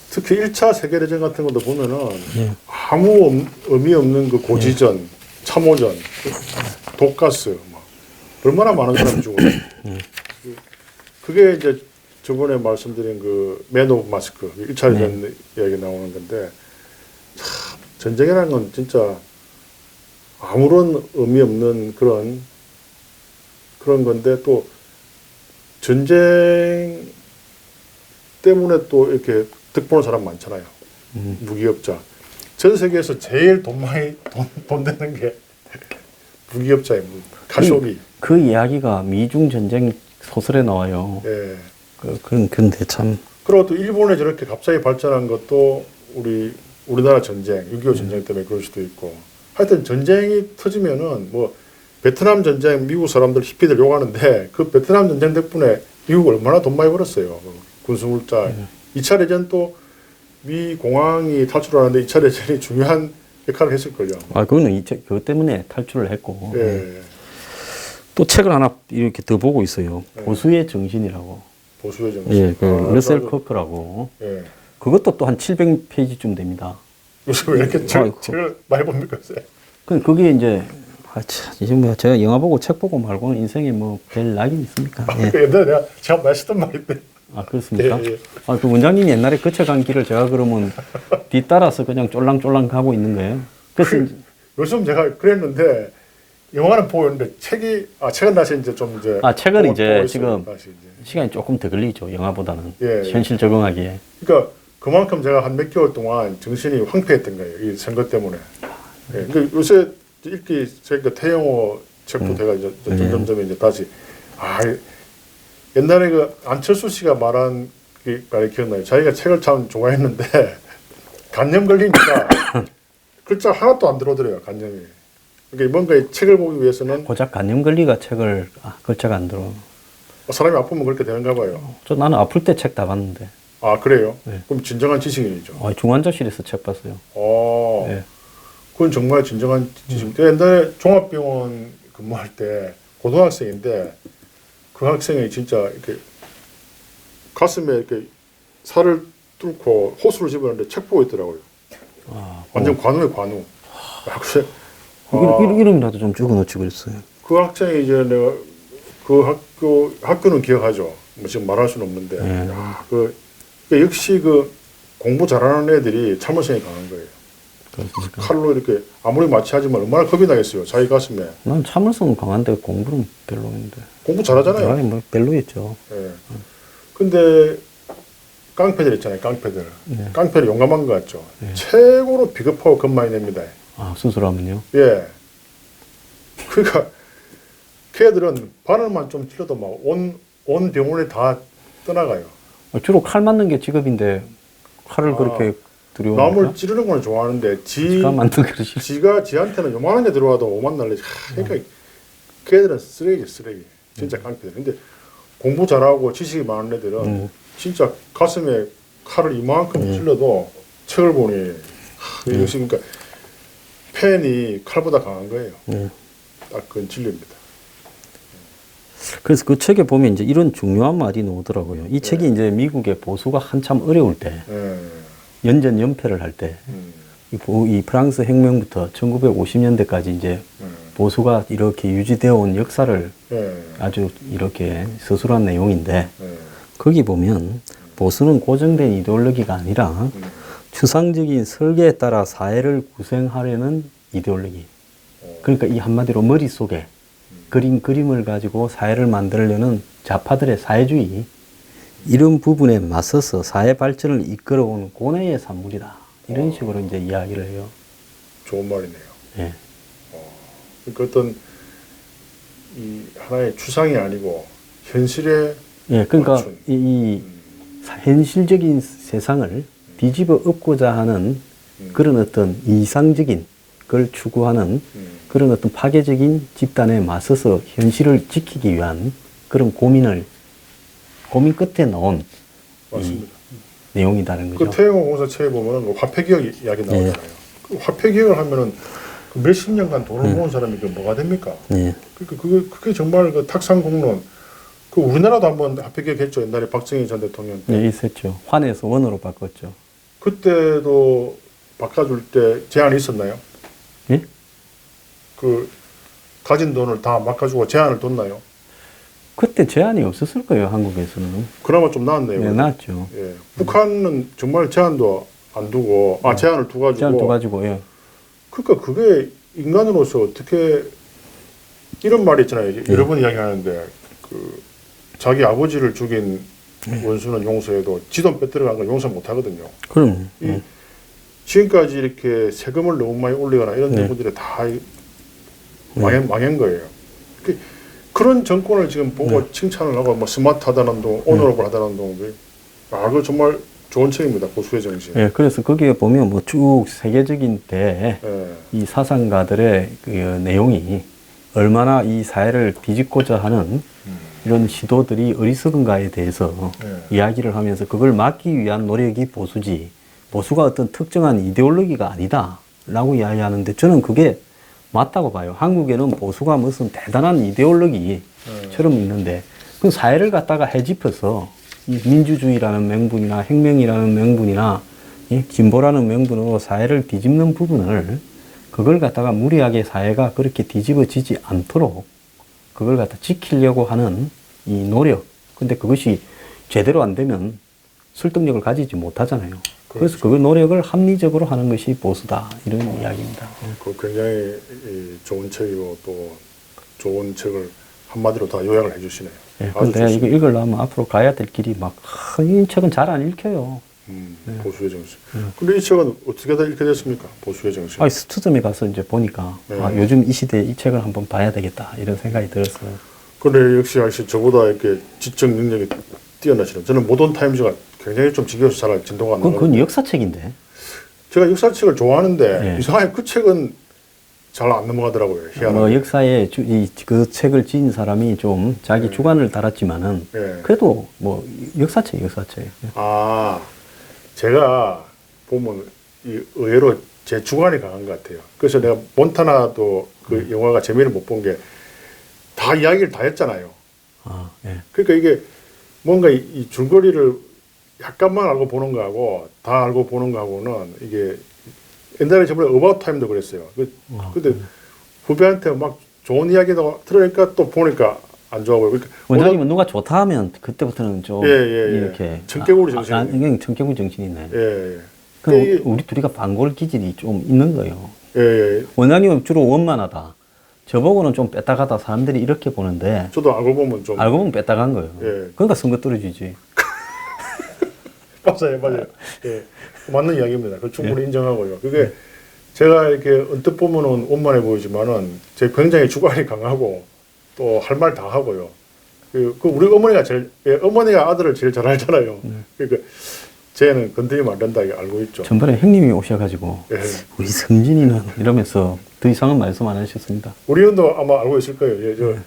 특히 1차 세계대전 같은 것도 보면은 아무 의미 없는 그 고지전, 참호전, 독가스, 얼마나 많은 사람이 죽어요. 그게 이제 저번에 말씀드린 그 맨 오브 마스크 1차 대전 이야기 나오는 건데 참 전쟁이라는 건 진짜 아무런 의미 없는 그런 건데 또 전쟁 때문에 또 이렇게 득보는 사람 많잖아요. 무기업자. 전 세계에서 제일 돈 되는 게 무기업자예요. 가쇼비. 그 이야기가 미중 전쟁 소설에 나와요. 근데 참. 그리고 또 일본에 저렇게 갑자기 발전한 것도 우리나라 전쟁, 6.25 전쟁 때문에 그럴 수도 있고. 하여튼 전쟁이 터지면은 뭐 베트남 전쟁 미국 사람들 히피들 욕하는데 그 베트남 전쟁 덕분에 미국 얼마나 돈 많이 벌었어요. 군수물자. 2차 대전 또 미 공항이 탈출하는데 2차 대전이 중요한 역할을 했을걸요. 아, 그거는 그것 때문에 탈출을 했고. 예. 또 책을 하나 이렇게 더 보고 있어요. 네. 보수의 정신이라고. 보수의 정신. 예, 그 러셀 저도- 커크라고. 예. 그것도 또 한 700페이지쯤 됩니다. 요새 왜 이렇게 책을 많이 봅니까? 그게 이제, 이제 뭐 제가 영화 보고 책 보고 말고는 인생에 뭐 별 낙이 있습니까? 예. 그 옛날에 제가 마시던 말인데. 아, 그렇습니까? 예, 예. 아, 그 원장님이 옛날에 거쳐간 길을 제가 그러면 뒤따라서 그냥 쫄랑쫄랑 가고 있는 거예요. 그래서 요즘 제가 그랬는데 영화는 보고 있는데 책은 다시 이제 좀 이제 책은 보고 이제 있어요. 지금 다시 이제. 시간이 조금 더 걸리죠. 영화보다는. 예, 예. 현실 적응하기에. 그러니까 그만큼 제가 한 몇 개월 동안 정신이 황폐했던 거예요. 이 선거 때문에. 예. 그 요새 읽기 제가 태영호 책도 제가 이제 점점 이제 다시 옛날에 그 안철수 씨가 말한 그 말이 기억나요. 자기가 책을 참 좋아했는데 간염 걸리니까 글자 하나도 안 들어오더래요. 간염이. 그러니까 뭔가 이 책을 보기 위해서는 고작 간염걸리가 책을 글자가 안 들어. 사람이 아프면 그렇게 되는가 봐요. 나는 아플 때 책 다 봤는데. 아 그래요? 네. 그럼 진정한 지식인이죠. 중환자실에서 책 봤어요. 네. 그건 정말 진정한 지식. 옛날에 종합병원 근무할 때 고등학생인데 그 학생이 진짜 이렇게 가슴에 이렇게 살을 뚫고 호수를 집었는데 책 보고 있더라고요. 완전 관우에 관우. 그래서 이름이라도 좀 적어놓지 그랬어요. 그 학생이 이제 내가 그 학교는 기억하죠. 뭐 지금 말할 수는 없는데. 네. 그 역시 그 공부 잘하는 애들이 참을성이 강한 거예요. 그렇습니까? 칼로 이렇게 아무리 마취하지만 얼마나 겁이 나겠어요. 자기 가슴에. 난 참을성은 강한데 공부는 별로인데. 공부 잘하잖아요. 아니, 뭐 별로였죠. 예. 근데 깡패들 있잖아요. 깡패들. 네. 깡패는 용감한 것 같죠. 네. 최고로 비겁하고 겁 많이 냅니다. 수술하면요? 예. 그러니까 걔들은 바늘만 좀 찔러도 막 온 병원에 다 떠나가요. 주로 칼 맞는 게 직업인데 칼을 그렇게 들여오니까. 남을 찌르는 건 좋아하는데 지가 만든 그릇이. 지가 지한테는 요만한 게 들어와도 오만 날리지. 그러니까 걔들은 쓰레기. 진짜 깡패들. 근데 공부 잘하고 지식이 많은 애들은 진짜 가슴에 칼을 이만큼 찔러도 책을 보니 역시 그러니까 펜이 칼보다 강한 거예요. 딱 그건 진리입니다. 그래서 그 책에 보면 이제 이런 중요한 말이 나오더라고요. 이 책이 이제 미국의 보수가 한참 어려울 때, 연전 연패를 할 때, 이 프랑스 혁명부터 1950년대까지 이제 보수가 이렇게 유지되어 온 역사를 아주 이렇게 서술한 내용인데, 거기 보면 보수는 고정된 이데올로기가 아니라 추상적인 설계에 따라 사회를 구성하려는 이데올로기. 그러니까 이 한마디로 머릿속에 그림을 가지고 사회를 만들려는 좌파들의 사회주의, 이런 부분에 맞서서 사회 발전을 이끌어오는 고뇌의 산물이다. 이런 식으로 이제 이야기를 해요. 좋은 말이네요. 예. 그러니까 어떤 이 하나의 추상이 아니고 현실에 예, 그러니까 맞춘. 이 현실적인 세상을 뒤집어 엎고자 하는 그런 어떤 이상적인 걸 추구하는 그런 어떤 파괴적인 집단에 맞서서 현실을 지키기 위한 그런 고민 끝에 나온 맞습니다. 내용이라는 거죠. 그 태영호 공사 책에 보면은 화폐기억 이야기 나오잖아요. 그 화폐기억을 하면은 그 몇십 년간 돈을 모은 사람이 그 뭐가 됩니까? 그러니까 그게 정말 그 탁상공론. 그 우리나라도 한번 화폐기억 했죠. 옛날에 박정희 전 대통령 때. 네, 있었죠. 환에서 원으로 바꿨죠. 그때도 바꿔줄 때 제한이 있었나요? 예? 그 가진 돈을 다 바꿔주고 제한을 뒀나요? 그때 제한이 없었을 거예요, 한국에서는. 그나마 좀 나았네요. 네, 나았죠. 예. 북한은 정말 제한도 안 두고, 제한을 두가지고. 제한 둬가지고, 예. 그러니까 그게 인간으로서 어떻게, 이런 말이 있잖아요. 여러 번 이야기하는데, 그, 자기 아버지를 죽인 원수는 용서해도 지 돈 뺏들어간 건 용서 못 하거든요. 그럼. 지금까지 이렇게 세금을 너무 많이 올리거나 이런 부분들이 다 망한 거예요. 그런 정권을 지금 보고 칭찬을 하고 뭐 스마트하다는 동, 오너러블하다는 동, 그거 정말 좋은 책입니다. 보수의 정신. 예, 그래서 거기에 보면 뭐 쭉 세계적인 때 이 사상가들의 그 내용이 얼마나 이 사회를 뒤집고자 하는 이런 시도들이 어리석은가에 대해서 이야기를 하면서 그걸 막기 위한 노력이 보수지, 보수가 어떤 특정한 이데올로기가 아니다라고 이야기하는데 저는 그게 맞다고 봐요. 한국에는 보수가 무슨 대단한 이데올로기처럼 있는데 그 사회를 갖다가 헤집어서 이 민주주의라는 명분이나 혁명이라는 명분이나 이 진보라는 명분으로 사회를 뒤집는 부분을 그걸 갖다가 무리하게 사회가 그렇게 뒤집어지지 않도록 그걸 갖다 지키려고 하는 이 노력. 근데 그것이 제대로 안 되면 설득력을 가지지 못하잖아요. 그래서 그 노력을 합리적으로 하는 것이 보수다. 이런 이야기입니다. 그 굉장히 좋은 책이고 또 좋은 책을 한마디로 다 요약을 해주시네요. 네, 근데 이거 읽으려면 앞으로 가야 될 길이 막, 이 책은 잘 안 읽혀요. 네. 보수의 정신. 근데 이 책은 어떻게 다 읽게 됐습니까? 보수의 정신. 아, 스투점에 가서 이제 보니까, 네. 아, 요즘 이 시대에 이 책을 한번 봐야 되겠다. 이런 생각이 들었어요. 근데 역시 저보다 이렇게 지적 능력이 뛰어나시는. 저는 모던 타임즈가 굉장히 좀 지겨워서 잘 진도가 안 나가요. 그건 역사책인데. 제가 역사책을 좋아하는데 네. 이상하게 그 책은 잘 안 넘어가더라고요. 희한하게. 역사에 그 책을 지은 사람이 좀 자기 주관을 달았지만은, 네. 그래도 역사책. 아, 제가 보면 의외로 제 주관이 강한 것 같아요. 그래서 내가 몬타나도 그 영화가 재미를 못 본 게 다 이야기를 다 했잖아요. 아, 예. 그러니까 이게 뭔가 이 줄거리를 약간만 알고 보는 거하고 다 알고 보는 거하고는 이게 옛날에 저번에 어바웃 타임도 그랬어요. 근데 후배한테 막 좋은 이야기도 들으니까 또 보니까 안 좋아하고요. 그러니까 원장님은 누가 좋다 하면 그때부터는 좀 이렇게 청개구리 정신. 이게 청개구리 정신이네. 예. 그 우리 둘이가 반골 기질이 좀 있는 거예요. 예. 원장님은 주로 원만하다. 저보고는 좀 뺐다가다 사람들이 이렇게 보는데 저도 알고 보면 좀 알고 보면 뺐다간 거예요. 예. 그러니까 선거 떨어지지. 맞아요. 예. 맞는 이야기입니다. 그 충분히 인정하고요. 그게 제가 이렇게 언뜻 보면은 원만해 보이지만은 제 굉장히 주관이 강하고 또 할 말 다 하고요. 그 우리 어머니가 어머니가 아들을 제일 잘 알잖아요. 그러니까 쟤는 건드리면 안 된다 이거 알고 있죠. 전번에 형님이 오셔가지고 예. 우리 성진이는 이러면서 더 이상은 말씀 안 하셨습니다. 우리 형도 아마 알고 있을 거예요.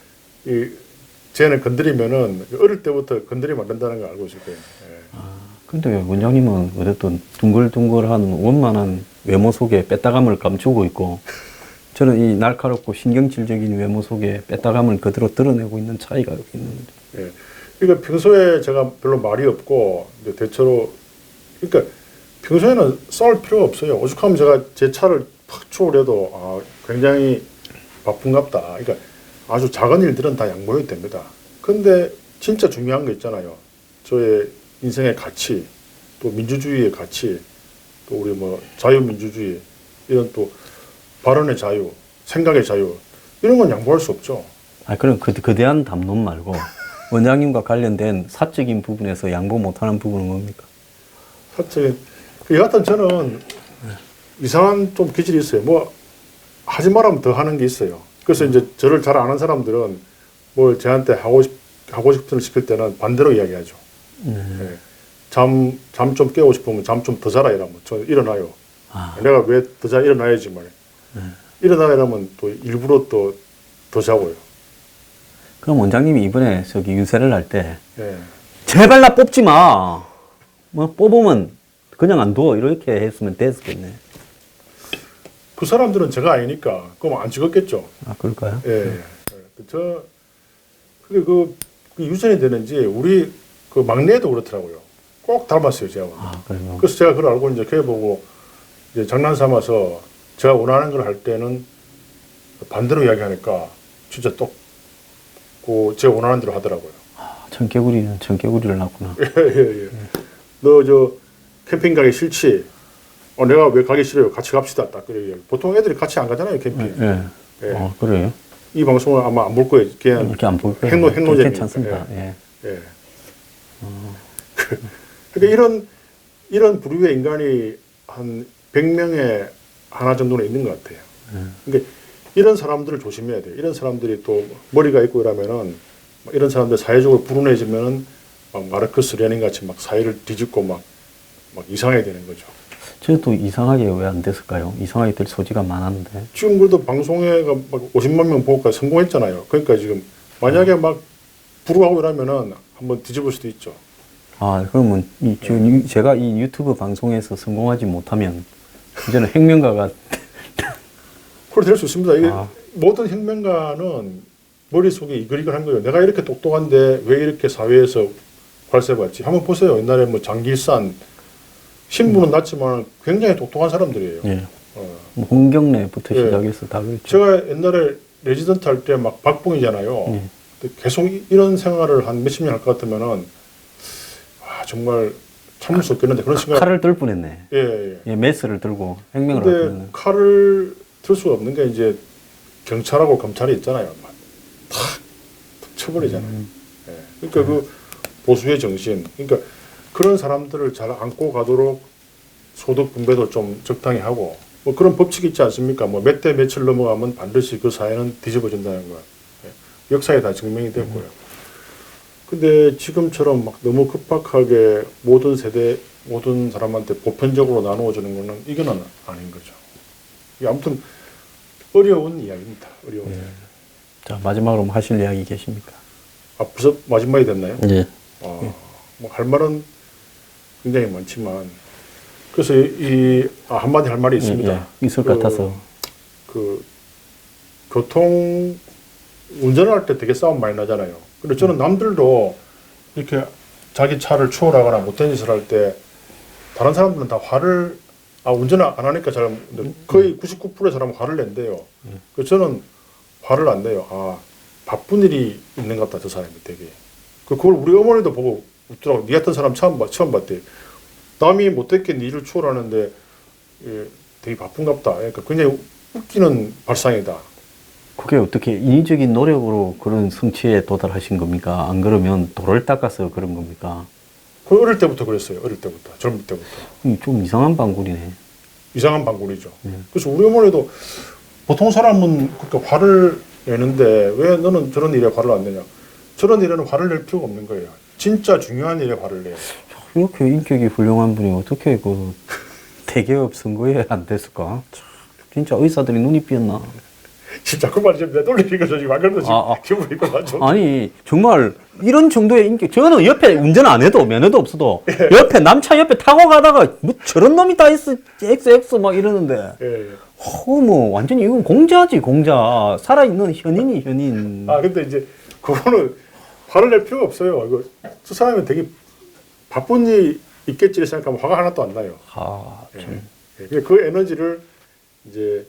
쟤는 건드리면은 어릴 때부터 건드리면 안 된다는 걸 알고 있을 거예요. 예. 근데 원장님은 어쨌든 둥글둥글한 원만한 외모 속에 뺐다감을 감추고 있고 저는 이 날카롭고 신경질적인 외모 속에 뺐다감을 그대로 드러내고 있는 차이가 여기 있는 거죠. 예. 그러니까 평소에 제가 별로 말이 없고 이제 대체로 그러니까 평소에는 싸울 필요가 없어요. 오죽하면 제가 제 차를 팍 추월해도 굉장히 바쁜갑다. 그러니까 아주 작은 일들은 다 양보해도 됩니다. 근데 진짜 중요한 거 있잖아요. 저의 인생의 가치, 또 민주주의의 가치, 또 우리 자유민주주의, 이런 또 발언의 자유, 생각의 자유, 이런 건 양보할 수 없죠. 그럼 거대한 담론 말고 원장님과 관련된 사적인 부분에서 양보 못하는 부분은 뭡니까? 사적인, 여하튼 저는 이상한 좀 기질이 있어요. 하지 말하면 더 하는 게 있어요. 그래서 이제 저를 잘 아는 사람들은 뭘 저한테 하고 싶은 걸 시킬 때는 반대로 이야기하죠. 네. 잠 좀 깨고 싶으면 잠 좀 더 자라 이러면 저 일어나요. 내가 왜 더 자 일어나야지 말이야. 일어나 이러면 또 일부러 또 더 자고요. 그럼 원장님이 이번에 유세를 할 때 네. 제발 나 뽑지 마. 뽑으면 그냥 안 둬. 이렇게 했으면 됐겠네. 그 사람들은 제가 아니니까 그럼 안 찍었겠죠. 그럴까요? 예. 그게 그 유전이 되는지 우리 그 막내도 그렇더라고요. 꼭 닮았어요, 제가. 그래요? 그래서 제가 그걸 알고 이제 걔 보고 이제 장난 삼아서 제가 원하는 걸 할 때는 반대로 이야기하니까 진짜 또 제가 원하는 대로 하더라고요. 청개구리는 청개구리를 낳구나. 예. 너 캠핑 가기 싫지? 내가 왜 가기 싫어요? 같이 갑시다. 딱 그래. 보통 애들이 같이 안 가잖아요, 캠핑. 예. 그래요? 이 방송을 아마 안 볼 거예요. 그냥 이렇게 안 볼 거예요. 행로제 괜찮습니다. 예. 그러니까 이런 부류의 인간이 한 100명에 하나 정도는 있는 것 같아요. 그러니까 이런 사람들을 조심해야 돼요. 이런 사람들이 또 머리가 있고 이러면은 이런 사람들 사회적으로 불운해지면은 막 마르크스 레닌 같이 막 사회를 뒤집고 막 이상하게 되는 거죠. 저도 이상하게 왜 안 됐을까요? 이상하게 될 소지가 많았는데. 지금 그래도 방송에 막 50만 명 보고까지 성공했잖아요. 그러니까 지금 만약에 막 불구하고 이러면은 한번 뒤집을 수도 있죠. 아, 그러면 지금 제가 이 유튜브 방송에서 성공하지 못하면 이제는 혁명가가 그렇게 될 수 있습니다. 이게 모든 혁명가는 머릿속에 이글이글한 거예요. 내가 이렇게 똑똑한데 왜 이렇게 사회에서 관세받지? 한번 보세요. 옛날에 뭐 장길산 신분은 낮지만 굉장히 똑똑한 사람들이에요. 예. 뭐 홍경래부터 시작해서 다 그렇죠. 제가 옛날에 레지던트 할 때 막 박봉이잖아요. 근데 계속 이런 생활을 한 몇십 년 할 것 같으면은 정말 참을 수 없겠는데 그런 생각. 칼을 들 뻔했네. 예. 예, 메스를 들고 혁명을 근데 하면 칼을 들 수가 없는 게 이제 경찰하고 검찰이 있잖아요. 탁 쳐버리잖아요. 예. 그러니까 그 보수의 정신. 그러니까 그런 사람들을 잘 안고 가도록 소득 분배도 좀 적당히 하고 뭐 그런 법칙이 있지 않습니까? 뭐 몇 대 며칠 넘어가면 반드시 그 사회는 뒤집어진다는 거. 예. 역사에 다 증명이 됐고요. 근데 지금처럼 막 너무 급박하게 모든 세대, 모든 사람한테 보편적으로 나누어주는 거는 이거는 아닌 거죠. 이게 아무튼 어려운 이야기입니다. 어려운 이야기. 자, 마지막으로 뭐 하실 이야기 계십니까? 벌써 마지막이 됐나요? 예. 뭐 할 말은 굉장히 많지만 그래서 한마디 할 말이 있습니다. 있을 것 같아서. 교통 운전할 때 되게 싸움 많이 나잖아요. 근데 저는 남들도 이렇게 자기 차를 추월하거나 못된 짓을 할 때 다른 사람들은 다 화를 운전을 안 하니까 잘 거의 99%의 사람은 화를 낸대요. 그래서 저는 화를 안 내요. 바쁜 일이 있는 것 같다 저 사람이 되게. 그걸 우리 어머니도 보고 웃더라고. 니 같은 사람 처음 봤대. 남이 못됐게 니를 추월하는데 되게 바쁜갑다. 그러니까 굉장히 웃기는 발상이다. 그게 어떻게 인위적인 노력으로 그런 성취에 도달하신 겁니까? 안 그러면 돌을 닦아서 그런 겁니까? 어릴 때부터 그랬어요. 어릴 때부터. 젊을 때부터. 좀 이상한 방구리네. 이상한 방구리죠. 그래서 우리 어머니도 보통 사람은 그렇게 화를 내는데 왜 너는 저런 일에 화를 안 내냐. 저런 일에는 화를 낼 필요가 없는 거예요. 진짜 중요한 일에 화를 내요. 이렇게 인격이 훌륭한 분이 어떻게 그 대기업 선거에 안 됐을까? 진짜 의사들이 눈이 삐었나? 진짜 그 말이 좀 내돌리는 거죠. 지금 안 그래도 지금 기분이 있고 아니 정말 이런 정도의 인격. 저는 옆에 운전 안 해도 면허도 없어도 옆에 남차 옆에 타고 가다가 뭐 저런 놈이 다 있어 XX 막 이러는데 뭐 완전히 이건 공자지 공자. 살아있는 현인이 현인. 근데 이제 그거는 화를 낼 필요가 없어요. 이거 저 사람이 되게 바쁜 일이 있겠지 생각하면 화가 하나도 안 나요. 참. 그 에너지를 이제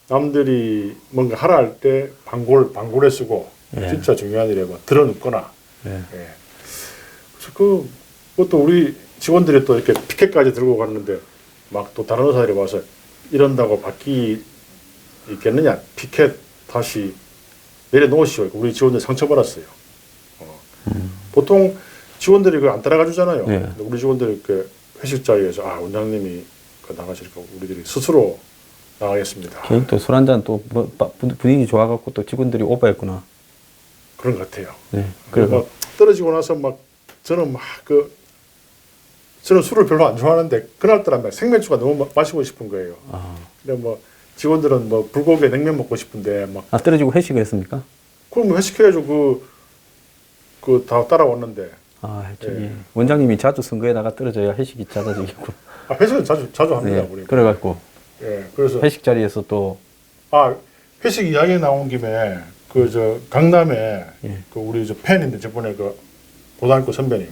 남들이 뭔가 하라 할 때 방골에 쓰고 진짜 중요한 일에 뭐 드러눕거나. 그래서 그것도 우리 직원들이 또 이렇게 피켓까지 들고 갔는데 막 또 다른 회사들이 와서 이런다고 바뀌 있겠느냐. 피켓 다시 내려놓으시오. 우리 직원들 상처받았어요. 보통 직원들이 그걸 안 따라가 주잖아요. 근데 우리 직원들이 그 회식 자리에서 원장님이 나가시니까 우리들이 스스로 나가겠습니다. 또 술 한잔 또 분위기 좋아갖고 또 직원들이 오버했구나. 그런 것 같아요. 그리고 막 떨어지고 나서 저는 저는 술을 별로 안 좋아하는데 그날따라 막 생맥주가 너무 마시고 싶은 거예요. 근데 직원들은 불고기에 냉면 먹고 싶은데 떨어지고 회식을 했습니까? 그럼 회식해가지고 다 따라왔는데. 원장님이 자주 선거에다가 떨어져야 회식이 잦아지겠고. 회식은 자주 합니다. 우리. 그래갖고. 그래서 회식 자리에서 또. 회식 이야기 나온 김에 강남에 우리 팬인데 저번에 고등학교 선배님.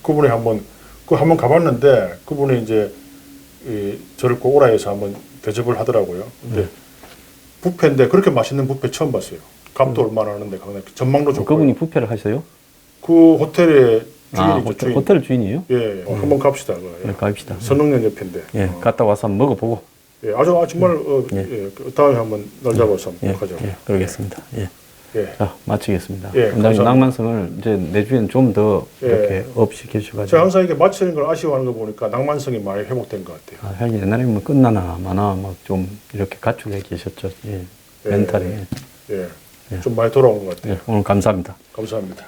그분이 한번 가봤는데 그분이 이제 저를 꼭 오라 해서 한번 대접을 하더라고요. 근데 뷔페인데 그렇게 맛있는 뷔페 처음 봤어요. 값도 얼마나 하는데 강남 전망도 좋고. 그분이 뷔페를 하셔요? 그 호텔의 주인이죠. 주인. 호텔 주인이에요? 한번 갑시다. 갑시다. 선릉역 옆인데. 갔다 와서 한번 먹어보고. 정말 다음에 한번 날 잡아서 한번 가죠. 그러겠습니다. 자, 마치겠습니다. 원장님 감사합니다. 낭만성을 이제 내주에는 좀 더 이렇게 업시켜 주셔가지고. 제가 항상 이렇게 마치는 걸 아쉬워하는 거 보니까 낭만성이 많이 회복된 것 같아요. 형님 옛날에 끝나나 마나 좀 이렇게 갖추게 계셨죠. 멘탈이. 좀 많이 돌아온 것 같아요. 오늘 감사합니다. 감사합니다.